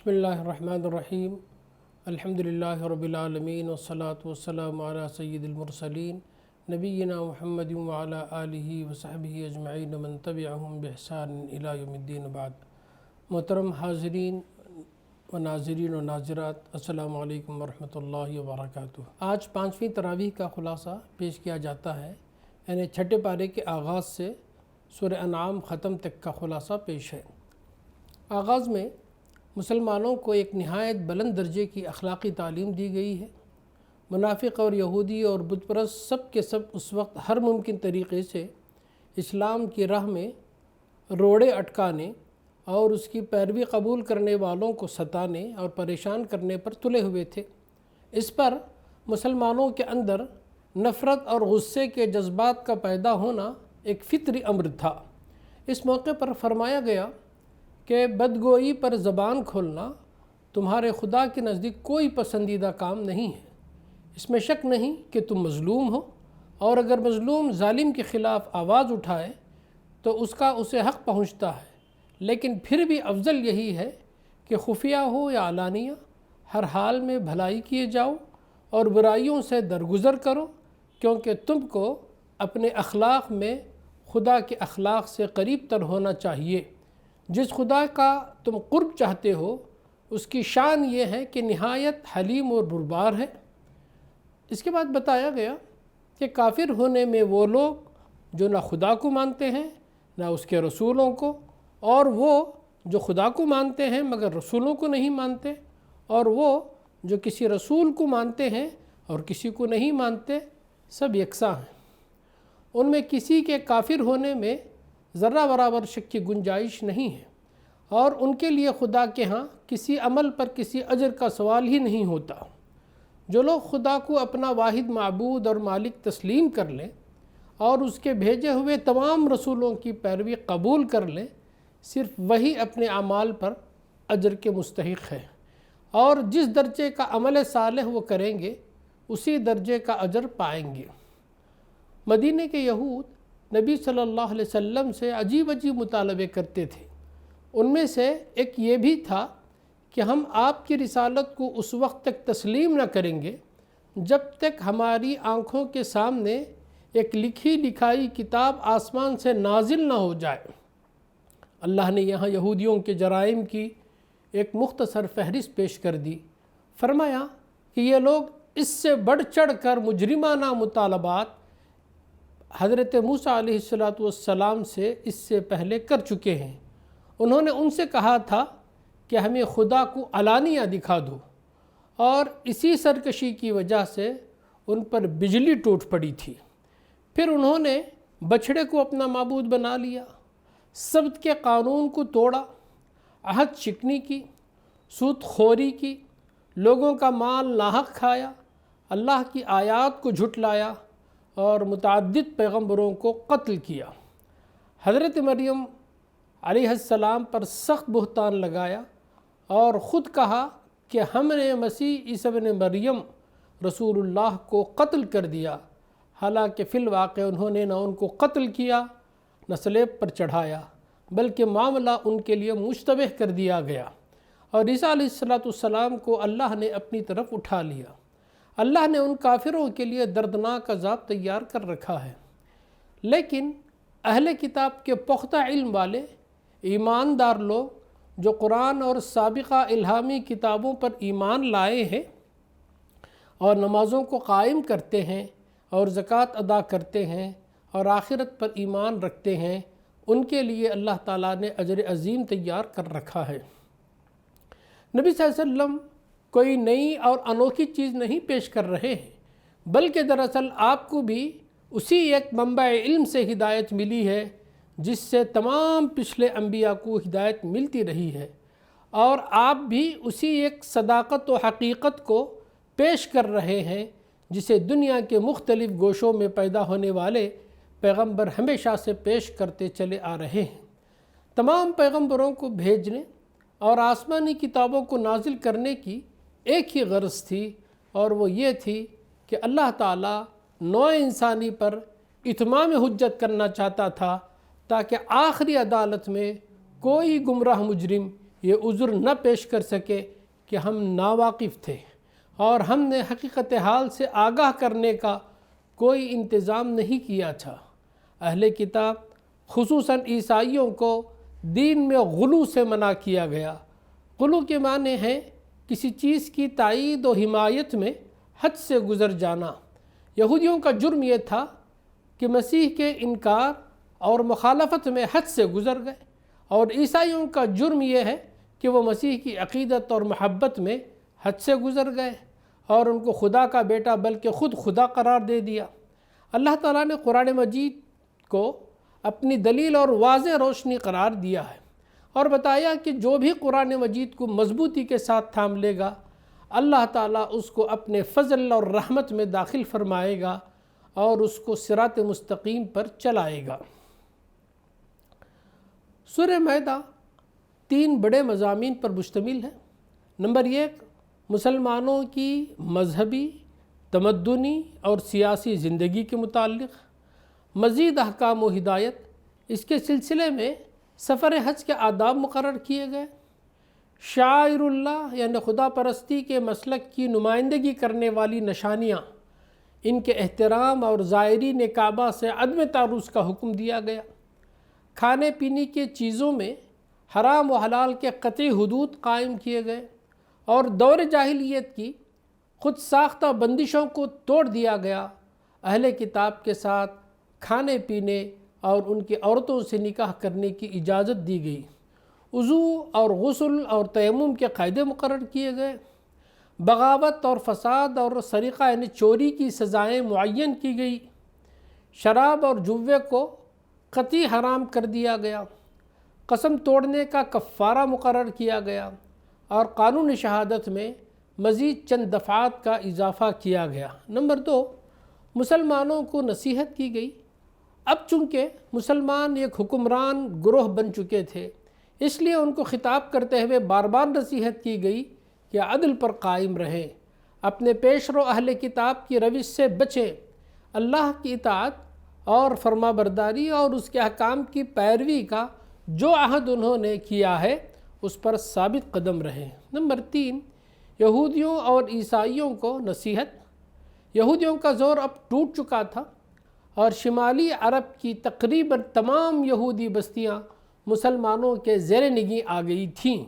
بسم اللہ الرحمن الرحیم الحمدللہ رب العالمین والصلاة والسلام علی سید المرسلین نبینا محمد وعلی آلہ وصحبہ اجمعین من تبعہم بإحسان الی یوم الدین بعد۔ محترم حاضرین و ناظرین و ناظرات، السلام علیکم ورحمۃ اللہ وبرکاتہ۔ آج 5ویں تراویح کا خلاصہ پیش کیا جاتا ہے، یعنی چھٹے پارے کے آغاز سے سورہ انعام ختم تک کا خلاصہ پیش ہے۔ آغاز میں مسلمانوں کو ایک نہایت بلند درجے کی اخلاقی تعلیم دی گئی ہے۔ منافق اور یہودی اور بت پرست سب کے سب اس وقت ہر ممکن طریقے سے اسلام کی راہ میں روڑے اٹکانے اور اس کی پیروی قبول کرنے والوں کو ستانے اور پریشان کرنے پر تلے ہوئے تھے۔ اس پر مسلمانوں کے اندر نفرت اور غصے کے جذبات کا پیدا ہونا ایک فطری امر تھا۔ اس موقع پر فرمایا گیا کہ بدگوئی پر زبان کھولنا تمہارے خدا کے نزدیک کوئی پسندیدہ کام نہیں ہے۔ اس میں شک نہیں کہ تم مظلوم ہو، اور اگر مظلوم ظالم کے خلاف آواز اٹھائے تو اس کا اسے حق پہنچتا ہے، لیکن پھر بھی افضل یہی ہے کہ خفیہ ہو یا علانیہ ہر حال میں بھلائی کیے جاؤ اور برائیوں سے درگزر کرو، کیونکہ تم کو اپنے اخلاق میں خدا کے اخلاق سے قریب تر ہونا چاہیے۔ جس خدا کا تم قرب چاہتے ہو اس کی شان یہ ہے کہ نہایت حلیم اور بردبار ہے۔ اس کے بعد بتایا گیا کہ کافر ہونے میں وہ لوگ جو نہ خدا کو مانتے ہیں نہ اس کے رسولوں کو، اور وہ جو خدا کو مانتے ہیں مگر رسولوں کو نہیں مانتے، اور وہ جو کسی رسول کو مانتے ہیں اور کسی کو نہیں مانتے، سب یکساں ہیں۔ ان میں کسی کے کافر ہونے میں ذرہ برابر شک کی گنجائش نہیں ہے، اور ان کے لیے خدا کے ہاں کسی عمل پر کسی اجر کا سوال ہی نہیں ہوتا۔ جو لوگ خدا کو اپنا واحد معبود اور مالک تسلیم کر لیں اور اس کے بھیجے ہوئے تمام رسولوں کی پیروی قبول کر لیں، صرف وہی اپنے اعمال پر اجر کے مستحق ہے، اور جس درجے کا عمل صالح وہ کریں گے اسی درجے کا اجر پائیں گے۔ مدینہ کے یہود نبی صلی اللہ علیہ وسلم سے عجیب مطالبے کرتے تھے۔ ان میں سے ایک یہ بھی تھا کہ ہم آپ کی رسالت کو اس وقت تک تسلیم نہ کریں گے جب تک ہماری آنکھوں کے سامنے ایک لکھی لکھائی کتاب آسمان سے نازل نہ ہو جائے۔ اللہ نے یہاں یہودیوں کے جرائم کی ایک مختصر فہرست پیش کر دی۔ فرمایا کہ یہ لوگ اس سے بڑھ چڑھ کر مجرمانہ مطالبات حضرت موسیٰ علیہ السلام سے اس سے پہلے کر چکے ہیں۔ انہوں نے ان سے کہا تھا کہ ہمیں خدا کو علانیہ دکھا دو، اور اسی سرکشی کی وجہ سے ان پر بجلی ٹوٹ پڑی تھی۔ پھر انہوں نے بچھڑے کو اپنا معبود بنا لیا، سبت کے قانون کو توڑا، عہد شکنی کی، سود خوری کی، لوگوں کا مال ناحق کھایا، اللہ کی آیات کو جھٹلایا اور متعدد پیغمبروں کو قتل کیا۔ حضرت مریم علیہ السلام پر سخت بہتان لگایا اور خود کہا کہ ہم نے مسیح عیسیٰ ابن مریم رسول اللہ کو قتل کر دیا، حالانکہ فی الواقع انہوں نے نہ ان کو قتل کیا نہ صلیب پر چڑھایا، بلکہ معاملہ ان کے لیے مشتبہ کر دیا گیا، اور عیسیٰ علیہ السلام کو اللہ نے اپنی طرف اٹھا لیا۔ اللہ نے ان کافروں کے لیے دردناک عذاب تیار کر رکھا ہے۔ لیکن اہل کتاب کے پختہ علم والے ایماندار لوگ جو قرآن اور سابقہ الہامی کتابوں پر ایمان لائے ہیں اور نمازوں کو قائم کرتے ہیں اور زکوٰۃ ادا کرتے ہیں اور آخرت پر ایمان رکھتے ہیں، ان کے لیے اللہ تعالیٰ نے اجر عظیم تیار کر رکھا ہے۔ نبی صلی اللہ علیہ وسلم کوئی نئی اور انوکھی چیز نہیں پیش کر رہے ہیں، بلکہ دراصل آپ کو بھی اسی ایک منبع علم سے ہدایت ملی ہے جس سے تمام پچھلے انبیاء کو ہدایت ملتی رہی ہے، اور آپ بھی اسی ایک صداقت و حقیقت کو پیش کر رہے ہیں جسے دنیا کے مختلف گوشوں میں پیدا ہونے والے پیغمبر ہمیشہ سے پیش کرتے چلے آ رہے ہیں۔ تمام پیغمبروں کو بھیجنے اور آسمانی کتابوں کو نازل کرنے کی ایک ہی غرض تھی، اور وہ یہ تھی کہ اللہ تعالیٰ نوع انسانی پر اتمام حجت کرنا چاہتا تھا، تاکہ آخری عدالت میں کوئی گمراہ مجرم یہ عذر نہ پیش کر سکے کہ ہم ناواقف تھے اور ہم نے حقیقت حال سے آگاہ کرنے کا کوئی انتظام نہیں کیا تھا۔ اہل کتاب خصوصاً عیسائیوں کو دین میں غلو سے منع کیا گیا۔ غلو کے معنی ہے کسی چیز کی تائید و حمایت میں حد سے گزر جانا۔ یہودیوں کا جرم یہ تھا کہ مسیح کے انکار اور مخالفت میں حد سے گزر گئے، اور عیسائیوں کا جرم یہ ہے کہ وہ مسیح کی عقیدت اور محبت میں حد سے گزر گئے اور ان کو خدا کا بیٹا بلکہ خود خدا قرار دے دیا۔ اللہ تعالیٰ نے قرآن مجید کو اپنی دلیل اور واضح روشنی قرار دیا ہے اور بتایا کہ جو بھی قرآن مجید کو مضبوطی کے ساتھ تھام لے گا، اللہ تعالیٰ اس کو اپنے فضل اور رحمت میں داخل فرمائے گا اور اس کو صراط مستقیم پر چلائے گا۔ سورہ مائدہ 3 بڑے مضامین پر مشتمل ہے۔ نمبر 1، مسلمانوں کی مذہبی، تمدنی اور سیاسی زندگی کے متعلق مزید احکام و ہدایت۔ اس کے سلسلے میں سفر حج کے آداب مقرر کیے گئے۔ شعائر اللہ یعنی خدا پرستی کے مسلک کی نمائندگی کرنے والی نشانیاں، ان کے احترام اور زائرین کعبہ سے عدم تعرض کا حکم دیا گیا۔ کھانے پینے کی چیزوں میں حرام و حلال کے قطعی حدود قائم کیے گئے اور دور جاہلیت کی خود ساختہ بندشوں کو توڑ دیا گیا۔ اہل کتاب کے ساتھ کھانے پینے اور ان کی عورتوں سے نکاح کرنے کی اجازت دی گئی۔ وضو اور غسل اور تیمم کے قاعدے مقرر کیے گئے۔ بغاوت اور فساد اور سرقہ یعنی چوری کی سزائیں معین کی گئی۔ شراب اور جوے کو قطعی حرام کر دیا گیا۔ قسم توڑنے کا کفارہ مقرر کیا گیا اور قانون شہادت میں مزید چند دفعات کا اضافہ کیا گیا۔ نمبر 2، مسلمانوں کو نصیحت کی گئی۔ اب چونکہ مسلمان ایک حکمران گروہ بن چکے تھے، اس لیے ان کو خطاب کرتے ہوئے بار بار نصیحت کی گئی کہ عدل پر قائم رہیں، اپنے پیش رو اہل کتاب کی روش سے بچیں، اللہ کی اطاعت اور فرما برداری اور اس کے احکام کی پیروی کا جو عہد انہوں نے کیا ہے اس پر ثابت قدم رہیں۔ نمبر 3، یہودیوں اور عیسائیوں کو نصیحت۔ یہودیوں کا زور اب ٹوٹ چکا تھا اور شمالی عرب کی تقریباً تمام یہودی بستیاں مسلمانوں کے زیر نگیں آ گئی تھیں۔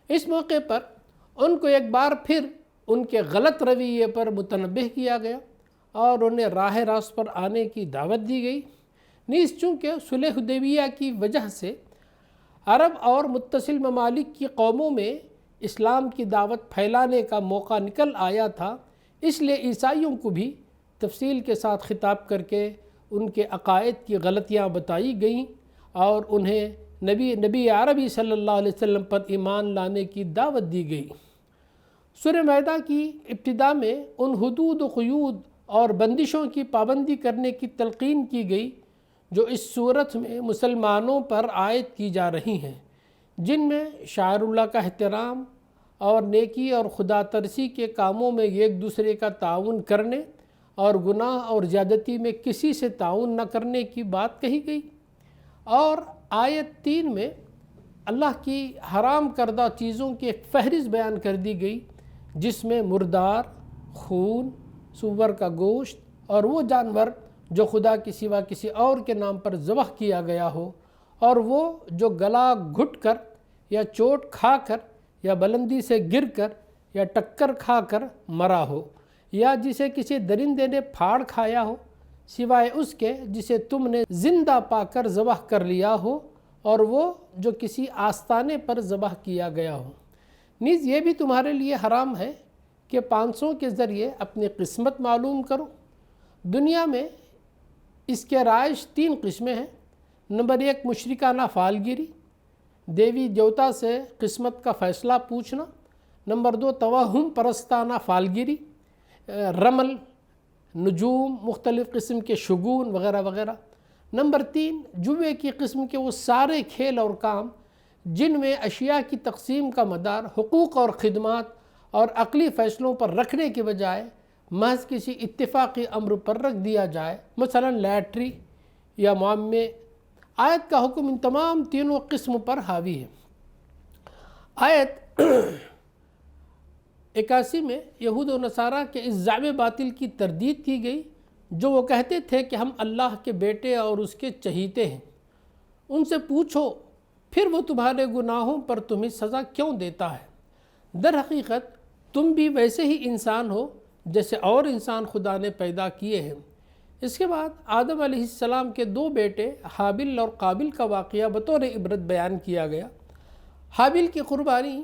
اس موقع پر ان کو ایک بار پھر ان کے غلط رویے پر متنبہ کیا گیا اور انہیں راہ راست پر آنے کی دعوت دی گئی۔ نیز چونکہ صلح حدیبیہ کی وجہ سے عرب اور متصل ممالک کی قوموں میں اسلام کی دعوت پھیلانے کا موقع نکل آیا تھا، اس لیے عیسائیوں کو بھی تفصیل کے ساتھ خطاب کر کے ان کے عقائد کی غلطیاں بتائی گئیں اور انہیں نبی عربی صلی اللہ علیہ وسلم پر ایمان لانے کی دعوت دی گئی۔ سورہ مائدہ کی ابتدا میں ان حدود و قیود اور بندشوں کی پابندی کرنے کی تلقین کی گئی جو اس صورت میں مسلمانوں پر عائد کی جا رہی ہیں، جن میں شعائر اللہ کا احترام اور نیکی اور خدا ترسی کے کاموں میں ایک دوسرے کا تعاون کرنے اور گناہ اور زیادتی میں کسی سے تعاون نہ کرنے کی بات کہی گئی۔ اور آیت 3 میں اللہ کی حرام کردہ چیزوں کی ایک فہرست بیان کر دی گئی، جس میں مردار، خون، سور کا گوشت اور وہ جانور جو خدا کے سوا کسی اور کے نام پر ذبح کیا گیا ہو، اور وہ جو گلا گھٹ کر یا چوٹ کھا کر یا بلندی سے گر کر یا ٹکر کھا کر مرا ہو، یا جسے کسی درندے نے پھاڑ کھایا ہو سوائے اس کے جسے تم نے زندہ پا کر ذبح کر لیا ہو، اور وہ جو کسی آستانے پر ذبح کیا گیا ہو۔ نیز یہ بھی تمہارے لیے حرام ہے کہ پانسوں کے ذریعے اپنی قسمت معلوم کرو۔ دنیا میں اس کے رائج 3 قسمیں ہیں۔ نمبر 1، مشرکانہ فالگیری، دیوی دیوتا سے قسمت کا فیصلہ پوچھنا۔ نمبر 2، توہم پرستانہ فالگیری، رمل، نجوم، مختلف قسم کے شگون وغیرہ وغیرہ۔ نمبر 3، جوے کی قسم کے وہ سارے کھیل اور کام جن میں اشیاء کی تقسیم کا مدار حقوق اور خدمات اور عقلی فیصلوں پر رکھنے کے بجائے محض کسی اتفاقی امر پر رکھ دیا جائے، مثلا لاٹری یا معامے۔ آیت کا حکم ان تمام تینوں قسم پر حاوی ہے۔ آیت 81 میں یہود و نصارہ کے اس زعم باطل کی تردید کی گئی جو وہ کہتے تھے کہ ہم اللہ کے بیٹے اور اس کے چہیتے ہیں۔ ان سے پوچھو پھر وہ تمہارے گناہوں پر تمہیں سزا کیوں دیتا ہے؟ در حقیقت تم بھی ویسے ہی انسان ہو جیسے اور انسان خدا نے پیدا کیے ہیں۔ اس کے بعد آدم علیہ السلام کے 2 بیٹے حابل اور قابل کا واقعہ بطور عبرت بیان کیا گیا۔ حابل کی قربانی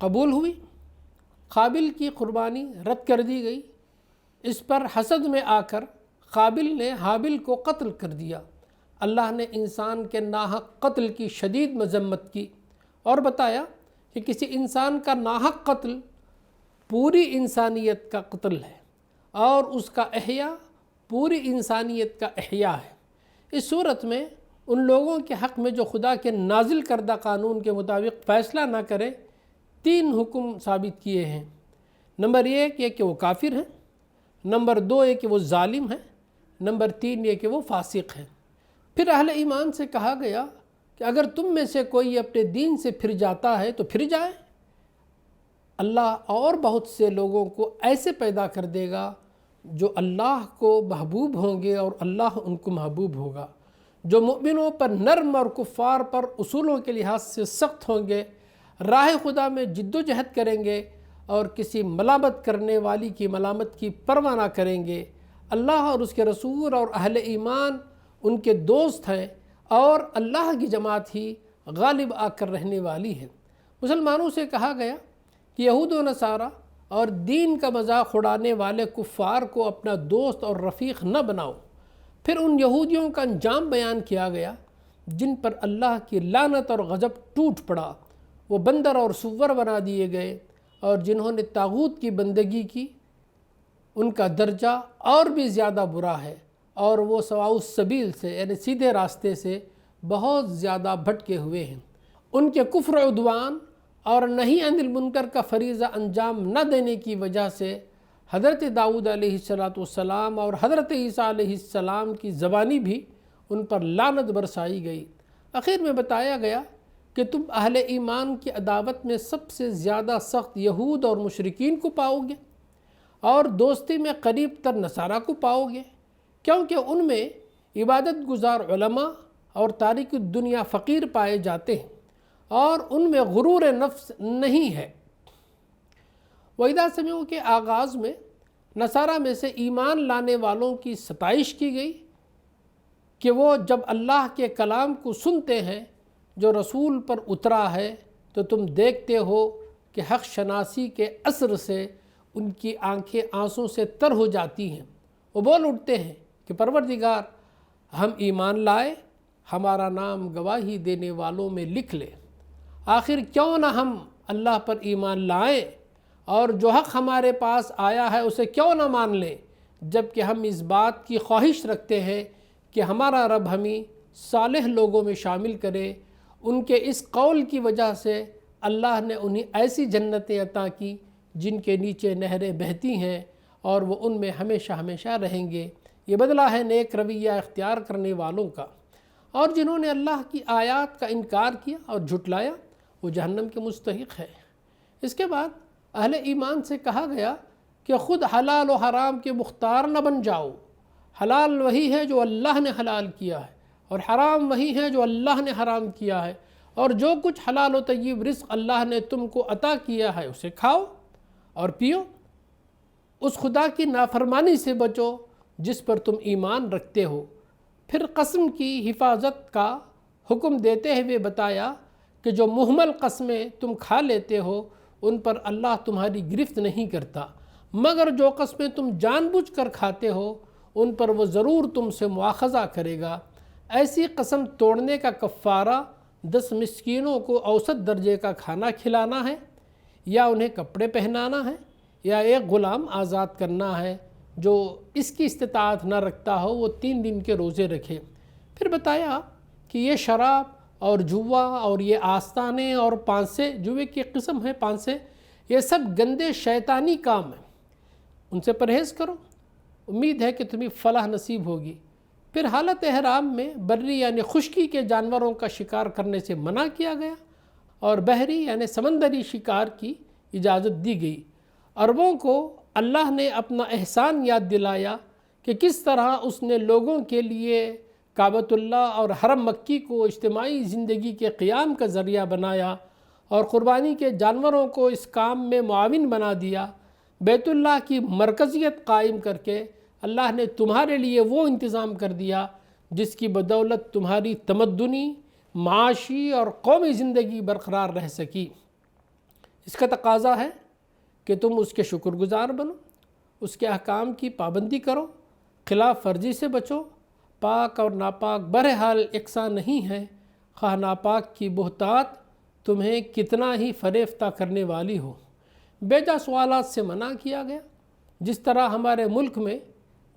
قبول ہوئی، قابل کی قربانی رد کر دی گئی۔ اس پر حسد میں آ کر قابل نے حابل کو قتل کر دیا۔ اللہ نے انسان کے ناحق قتل کی شدید مذمت کی اور بتایا کہ کسی انسان کا ناحق قتل پوری انسانیت کا قتل ہے اور اس کا احیاء پوری انسانیت کا احیاء ہے۔ اس صورت میں ان لوگوں کے حق میں جو خدا کے نازل کردہ قانون کے مطابق فیصلہ نہ کریں 3 حکم ثابت کیے ہیں۔ نمبر 1 یہ کہ وہ کافر ہیں، نمبر 2 یہ کہ وہ ظالم ہیں، نمبر 3 یہ کہ وہ فاسق ہیں۔ پھر اہل ایمان سے کہا گیا کہ اگر تم میں سے کوئی اپنے دین سے پھر جاتا ہے تو پھر جائے۔ اللہ اور بہت سے لوگوں کو ایسے پیدا کر دے گا جو اللہ کو محبوب ہوں گے اور اللہ ان کو محبوب ہوگا، جو مومنوں پر نرم اور کفار پر اصولوں کے لحاظ سے سخت ہوں گے، راہ خدا میں جد و جہد کریں گے اور کسی ملامت کرنے والی کی ملامت کی پرواہ نہ کریں گے۔ اللہ اور اس کے رسول اور اہل ایمان ان کے دوست ہیں اور اللہ کی جماعت ہی غالب آ کر رہنے والی ہے۔ مسلمانوں سے کہا گیا کہ یہود و نصارہ اور دین کا مذاق اڑانے والے کفار کو اپنا دوست اور رفیق نہ بناؤ۔ پھر ان یہودیوں کا انجام بیان کیا گیا جن پر اللہ کی لعنت اور غضب ٹوٹ پڑا۔ وہ بندر اور سور بنا دیے گئے، اور جنہوں نے طاغوت کی بندگی کی ان کا درجہ اور بھی زیادہ برا ہے، اور وہ سواء السبیل سے یعنی سیدھے راستے سے بہت زیادہ بھٹکے ہوئے ہیں۔ ان کے کفر و عدوان اور نہی عن المنکر کا فریضہ انجام نہ دینے کی وجہ سے حضرت داؤد علیہ السلام اور حضرت عیسیٰ علیہ السلام کی زبانی بھی ان پر لعنت برسائی گئی۔ آخر میں بتایا گیا کہ تم اہل ایمان کی عداوت میں سب سے زیادہ سخت یہود اور مشرکین کو پاؤ گے، اور دوستی میں قریب تر نصارہ کو پاؤ گے، کیونکہ ان میں عبادت گزار علماء اور تارک الدنیا فقیر پائے جاتے ہیں، اور ان میں غرور نفس نہیں ہے۔ وَإِذَا سَمِعُوا کے آغاز میں نصارہ میں سے ایمان لانے والوں کی ستائش کی گئی کہ وہ جب اللہ کے کلام کو سنتے ہیں جو رسول پر اترا ہے تو تم دیکھتے ہو کہ حق شناسی کے اثر سے ان کی آنکھیں آنسوں سے تر ہو جاتی ہیں۔ وہ بول اٹھتے ہیں کہ پروردگار ہم ایمان لائے، ہمارا نام گواہی دینے والوں میں لکھ لے۔ آخر کیوں نہ ہم اللہ پر ایمان لائیں اور جو حق ہمارے پاس آیا ہے اسے کیوں نہ مان لیں، جبکہ ہم اس بات کی خواہش رکھتے ہیں کہ ہمارا رب ہمیں صالح لوگوں میں شامل کرے۔ ان کے اس قول کی وجہ سے اللہ نے انہیں ایسی جنتیں عطا کی جن کے نیچے نہریں بہتی ہیں اور وہ ان میں ہمیشہ ہمیشہ رہیں گے۔ یہ بدلہ ہے نیک رویہ اختیار کرنے والوں کا، اور جنہوں نے اللہ کی آیات کا انکار کیا اور جھٹلایا وہ جہنم کے مستحق ہے۔ اس کے بعد اہل ایمان سے کہا گیا کہ خود حلال و حرام کے مختار نہ بن جاؤ۔ حلال وہی ہے جو اللہ نے حلال کیا ہے، اور حرام وہی ہے جو اللہ نے حرام کیا ہے، اور جو کچھ حلال و طیب رزق اللہ نے تم کو عطا کیا ہے اسے کھاؤ اور پیو۔ اس خدا کی نافرمانی سے بچو جس پر تم ایمان رکھتے ہو۔ پھر قسم کی حفاظت کا حکم دیتے ہوئے بتایا کہ جو مہمل قسمیں تم کھا لیتے ہو ان پر اللہ تمہاری گرفت نہیں کرتا، مگر جو قسمیں تم جان بوجھ کر کھاتے ہو ان پر وہ ضرور تم سے مواخذہ کرے گا۔ ایسی قسم توڑنے کا کفارہ 10 مسکینوں کو اوسط درجے کا کھانا کھلانا ہے، یا انہیں کپڑے پہنانا ہے، یا ایک غلام آزاد کرنا ہے۔ جو اس کی استطاعت نہ رکھتا ہو وہ 3 دن کے روزے رکھے۔ پھر بتایا کہ یہ شراب اور جوا اور یہ آستانے اور پانسے، جوے کی قسم ہے پانسے، یہ سب گندے شیطانی کام ہیں، ان سے پرہیز کرو، امید ہے کہ تمہیں فلاح نصیب ہوگی۔ پھر حالت احرام میں بری یعنی خشکی کے جانوروں کا شکار کرنے سے منع کیا گیا، اور بحری یعنی سمندری شکار کی اجازت دی گئی۔ عربوں کو اللہ نے اپنا احسان یاد دلایا کہ کس طرح اس نے لوگوں کے لیے کعبۃ اللہ اور حرم مکی کو اجتماعی زندگی کے قیام کا ذریعہ بنایا اور قربانی کے جانوروں کو اس کام میں معاون بنا دیا۔ بیت اللہ کی مرکزیت قائم کر کے اللہ نے تمہارے لیے وہ انتظام کر دیا جس کی بدولت تمہاری تمدنی، معاشی اور قومی زندگی برقرار رہ سکی۔ اس کا تقاضا ہے کہ تم اس کے شکر گزار بنو، اس کے احکام کی پابندی کرو، خلاف ورزی سے بچو۔ پاک اور ناپاک بہرحال یکساں نہیں ہے، خواہ ناپاک کی بہتات تمہیں کتنا ہی فریفتہ کرنے والی ہو۔ بیجا سوالات سے منع کیا گیا۔ جس طرح ہمارے ملک میں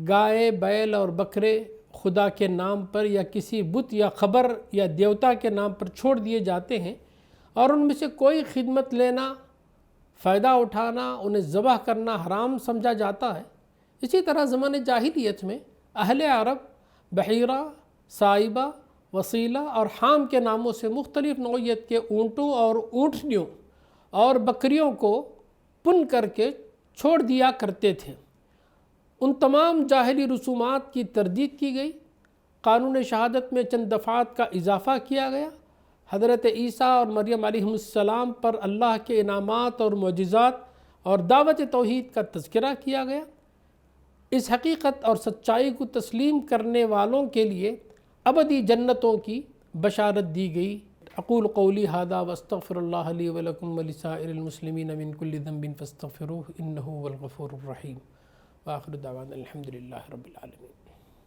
گائے، بیل اور بکرے خدا کے نام پر یا کسی بت یا قبر یا دیوتا کے نام پر چھوڑ دیے جاتے ہیں اور ان میں سے کوئی خدمت لینا، فائدہ اٹھانا، انہیں ذبح کرنا حرام سمجھا جاتا ہے، اسی طرح زمانے جاہلیت میں اہل عرب بحیرہ، سائبہ، وسیلہ اور حام کے ناموں سے مختلف نوعیت کے اونٹوں اور اونٹنیوں اور بکریوں کو پن کر کے چھوڑ دیا کرتے تھے۔ ان تمام جاہلی رسومات کی تردید کی گئی۔ قانون شہادت میں چند دفعات کا اضافہ کیا گیا۔ حضرت عیسیٰ اور مریم علیہ السلام پر اللہ کے انعامات اور معجزات اور دعوت توحید کا تذکرہ کیا گیا۔ اس حقیقت اور سچائی کو تسلیم کرنے والوں کے لیے ابدی جنتوں کی بشارت دی گئی۔ اقول قولی ھذا واستغفر اللہ لی ولکم ولسائر المسلمین من کل ذنب فاستغفروہ انہ هو الغفور الرحیم۔ وآخر دعوانا الحمد للہ رب العالمین۔